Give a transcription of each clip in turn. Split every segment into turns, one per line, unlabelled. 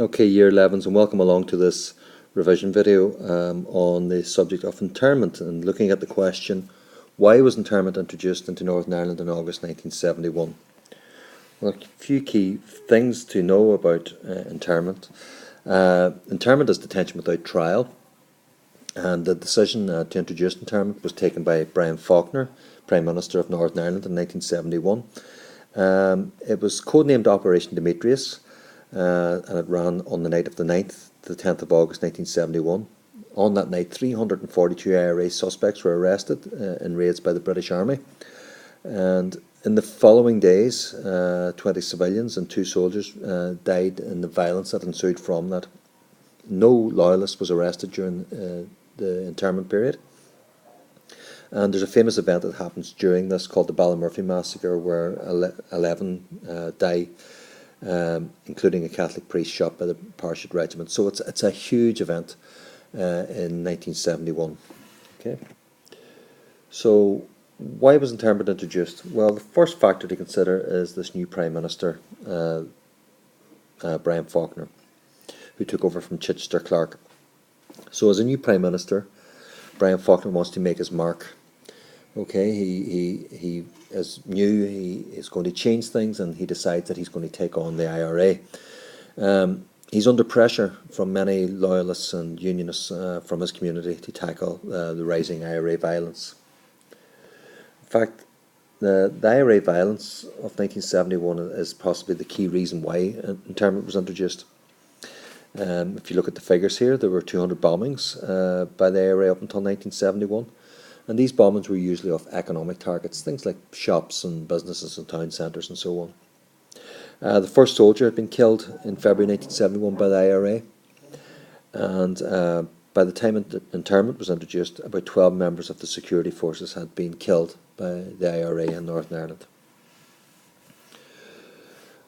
Okay, Year 11s, and welcome along to this revision video on the subject of internment and looking at the question, why was internment introduced into Northern Ireland in August 1971? Well, a few key things to know about internment. Internment is detention without trial, and the decision to introduce internment was taken by Brian Faulkner, Prime Minister of Northern Ireland in 1971. It was codenamed Operation Demetrius, and it ran on the night of the 9th to the 10th of August 1971. On that night, 342 IRA suspects were arrested in raids by the British Army. And in the following days, 20 civilians and 2 soldiers died in the violence that ensued from that. No loyalist was arrested during the internment period. And there's a famous event that happens during this called the Ballymurphy Massacre, where 11 die, including a Catholic priest shot by the Parachute Regiment. So it's a huge event in 1971. Okay. So why was internment introduced? Well, the first factor to consider is this new Prime Minister, Brian Faulkner, who took over from Chichester Clark. So as a new Prime Minister, Brian Faulkner wants to make his mark. Okay, he is new, he is going to change things, and he decides that he's going to take on the IRA. He's under pressure from many loyalists and unionists from his community to tackle the rising IRA violence. In fact, the IRA violence of 1971 is possibly the key reason why internment was introduced. If you look at the figures here, there were 200 bombings by the IRA up until 1971. And these bombings were usually off economic targets, things like shops and businesses and town centres and so on. The first soldier had been killed in February 1971 by the IRA. And by the time internment was introduced, about 12 members of the security forces had been killed by the IRA in Northern Ireland.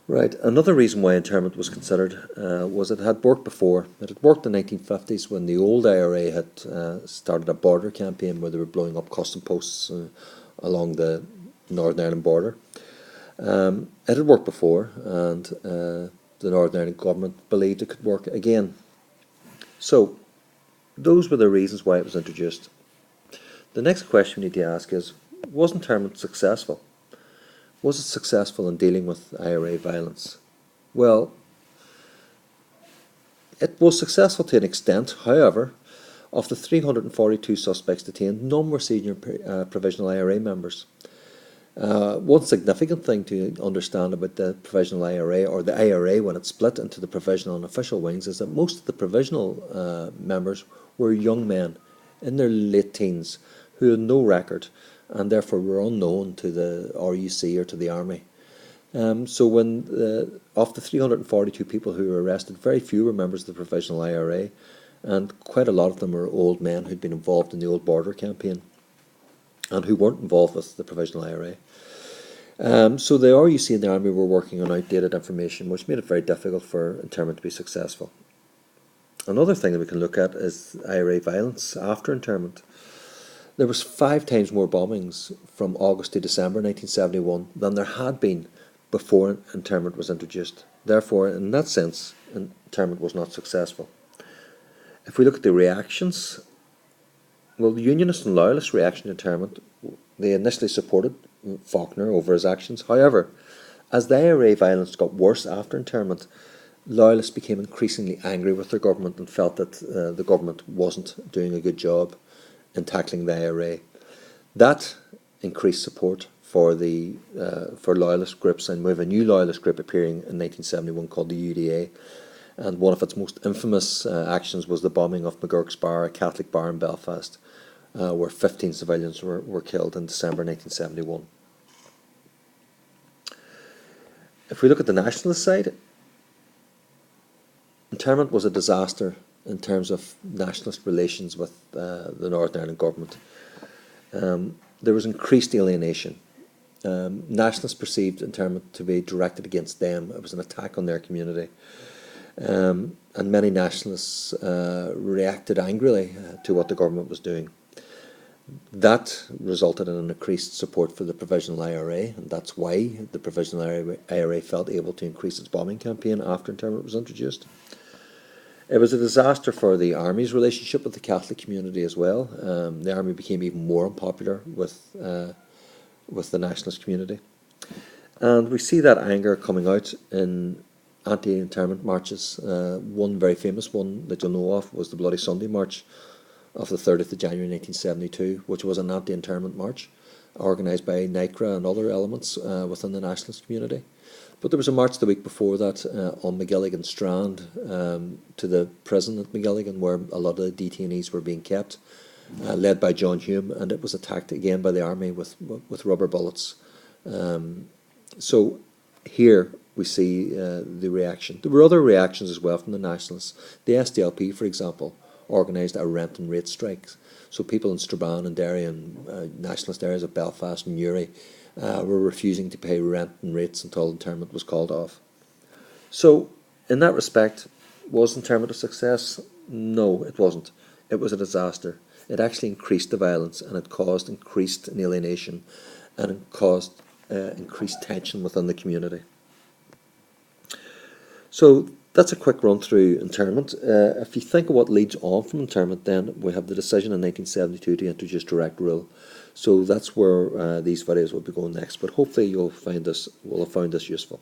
Right, another reason why internment was considered was it had worked before. It had worked in the 1950s when the old IRA had started a border campaign where they were blowing up custom posts along the Northern Ireland border. It had worked before, and the Northern Ireland government believed it could work again. So, those were the reasons why it was introduced. The next question we need to ask is, was internment successful? Was it successful in dealing with IRA violence? Well, it was successful to an extent. However, of the 342 suspects detained, none were senior provisional IRA members. One significant thing to understand about the provisional IRA, or the IRA when it split into the provisional and official wings, is that most of the provisional members were young men in their late teens who had no record and therefore were unknown to the RUC or to the army. So when of the 342 people who were arrested, very few were members of the provisional IRA, and quite a lot of them were old men who'd been involved in the old border campaign and who weren't involved with the provisional IRA. So the RUC and the army were working on outdated information, which made it very difficult for internment to be successful. Another thing that we can look at is IRA violence after internment. There was 5 times more bombings from August to December 1971 than there had been before internment was introduced. Therefore, in that sense, internment was not successful. If we look at the reactions, well, the Unionist and Loyalist reaction to internment, they initially supported Faulkner over his actions. However, as the IRA violence got worse after internment, Loyalists became increasingly angry with their government and felt that the government wasn't doing a good job in tackling the IRA. That increased support for loyalist groups, and we have a new loyalist group appearing in 1971 called the UDA, and one of its most infamous actions was the bombing of McGurk's Bar, a Catholic bar in Belfast, where 15 civilians were killed in December 1971. If we look at the nationalist side, internment was a disaster in terms of nationalist relations with the Northern Ireland government. There was increased alienation. Nationalists perceived internment to be directed against them. It was an attack on their community. And many nationalists reacted angrily to what the government was doing. That resulted in an increased support for the provisional IRA, and that's why the provisional IRA felt able to increase its bombing campaign after internment was introduced. It was a disaster for the army's relationship with the Catholic community as well. The army became even more unpopular with the nationalist community. And we see that anger coming out in anti-internment marches. One very famous one that you'll know of was the Bloody Sunday March of the 30th of January 1972, which was an anti-internment march organised by NICRA and other elements within the nationalist community. But there was a march the week before that on McGilligan Strand to the prison at McGilligan, where a lot of the detainees were being kept, led by John Hume, and it was attacked again by the army with rubber bullets. So here we see the reaction. There were other reactions as well from the nationalists. The SDLP, for example, organised a rent and rate strike. So people in Strabane and Derry and nationalist areas of Belfast and Newry were refusing to pay rent and rates until internment was called off. So in that respect, was internment a success? No, it wasn't. It was a disaster. It actually increased the violence, and it caused increased alienation, and it caused increased tension within the community. So that's a quick run through internment. If you think of what leads on from internment, then we have the decision in 1972 to introduce direct rule. So that's where these videos will be going next. But hopefully will have found this useful.